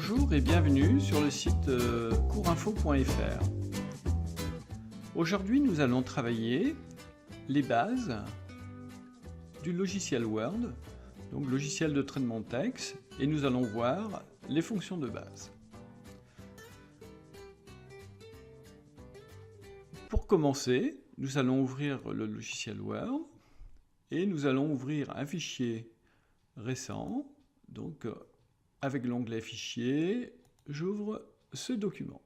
Bonjour et bienvenue sur le site courinfo.fr. Aujourd'hui, nous allons travailler les bases du logiciel Word, donc logiciel de traitement de texte, et nous allons voir les fonctions de base. Pour commencer, nous allons ouvrir le logiciel Word et nous allons ouvrir un fichier récent. Donc, avec l'onglet Fichier, j'ouvre ce document.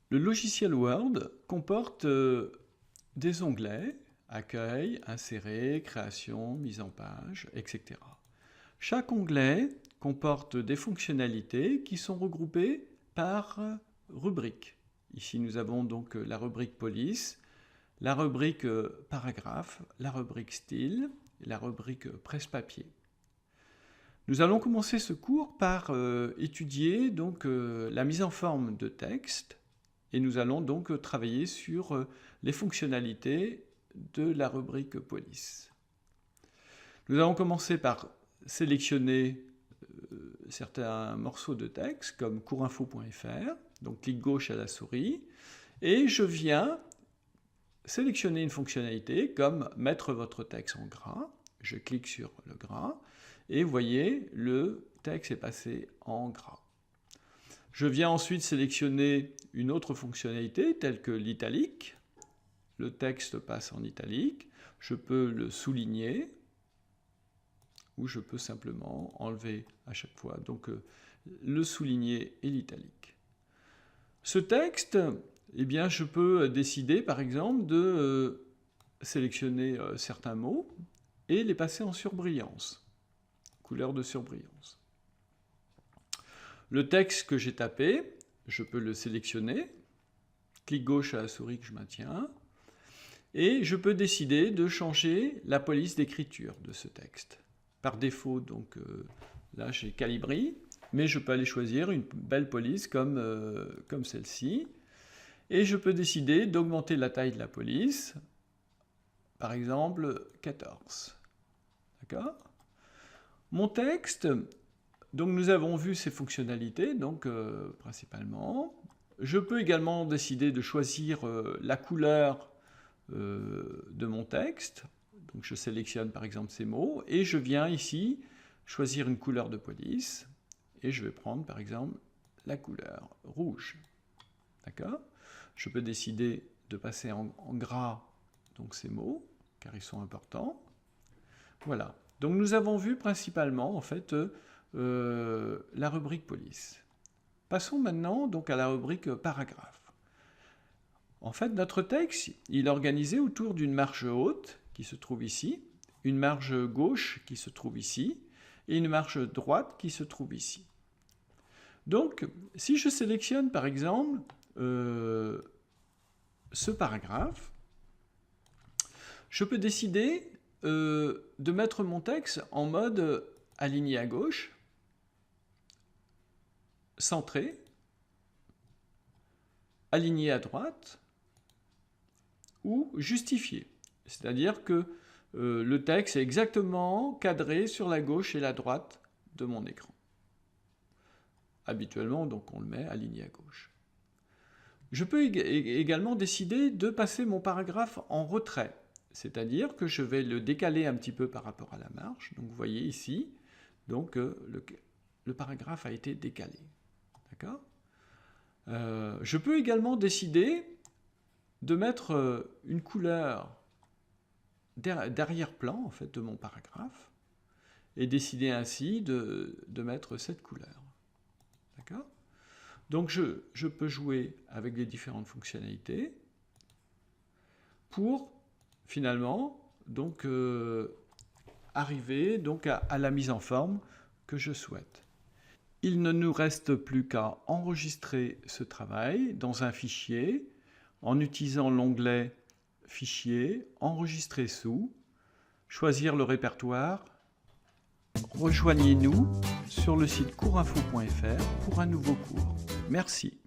Le logiciel Word comporte des onglets, Accueil, Insérer, Création, Mise en page, etc. Chaque onglet comporte des fonctionnalités qui sont regroupées par rubrique. Ici, nous avons donc la rubrique Police, la rubrique Paragraphe, la rubrique Style, et la rubrique Presse-papier. Nous allons commencer ce cours par étudier donc, la mise en forme de texte et nous allons donc travailler sur les fonctionnalités de la rubrique Police. Nous allons commencer par sélectionner certains morceaux de texte comme courinfo.fr, donc clic gauche à la souris, et je viens sélectionner une fonctionnalité comme mettre votre texte en gras. Je clique sur le gras et vous voyez, le texte est passé en gras. Je viens ensuite sélectionner une autre fonctionnalité telle que l'italique. Le texte passe en italique. Je peux le souligner ou je peux simplement enlever à chaque fois. Donc le souligner et l'italique. Ce texte, eh bien, je peux décider par exemple de sélectionner certains mots et les passer en surbrillance. Couleur de surbrillance. Le texte que j'ai tapé, je peux le sélectionner, clic gauche à la souris que je maintiens, et je peux décider de changer la police d'écriture de ce texte. Par défaut, donc là j'ai Calibri, mais je peux aller choisir une belle police comme celle-ci, et je peux décider d'augmenter la taille de la police, par exemple 14. D'accord ? Mon texte, donc nous avons vu ses fonctionnalités, donc principalement. Je peux également décider de choisir la couleur de mon texte. Donc je sélectionne par exemple ces mots et je viens ici choisir une couleur de police et je vais prendre par exemple la couleur rouge. D'accord ? Je peux décider de passer en gras donc ces mots car ils sont importants. Voilà. Donc nous avons vu principalement en fait la rubrique police. Passons maintenant donc à la rubrique paragraphe. En fait, notre texte, il est organisé autour d'une marge haute qui se trouve ici, une marge gauche qui se trouve ici, et une marge droite qui se trouve ici. Donc, si je sélectionne par exemple ce paragraphe, je peux décider de mettre mon texte en mode aligné à gauche, centré, aligné à droite ou justifié. C'est-à-dire que le texte est exactement cadré sur la gauche et la droite de mon écran. Habituellement, donc, on le met aligné à gauche. Je peux également décider de passer mon paragraphe en retrait. C'est-à-dire que je vais le décaler un petit peu par rapport à la marge. Donc vous voyez ici, donc, le paragraphe a été décalé. D'accord ? Je peux également décider de mettre une couleur d'arrière-plan en fait, de mon paragraphe et décider ainsi de mettre cette couleur. D'accord ? Donc je peux jouer avec les différentes fonctionnalités pour finalement, donc, arriver donc, à la mise en forme que je souhaite. Il ne nous reste plus qu'à enregistrer ce travail dans un fichier en utilisant l'onglet Fichier, Enregistrer sous, choisir le répertoire. Rejoignez-nous sur le site courinfo.fr pour un nouveau cours. Merci.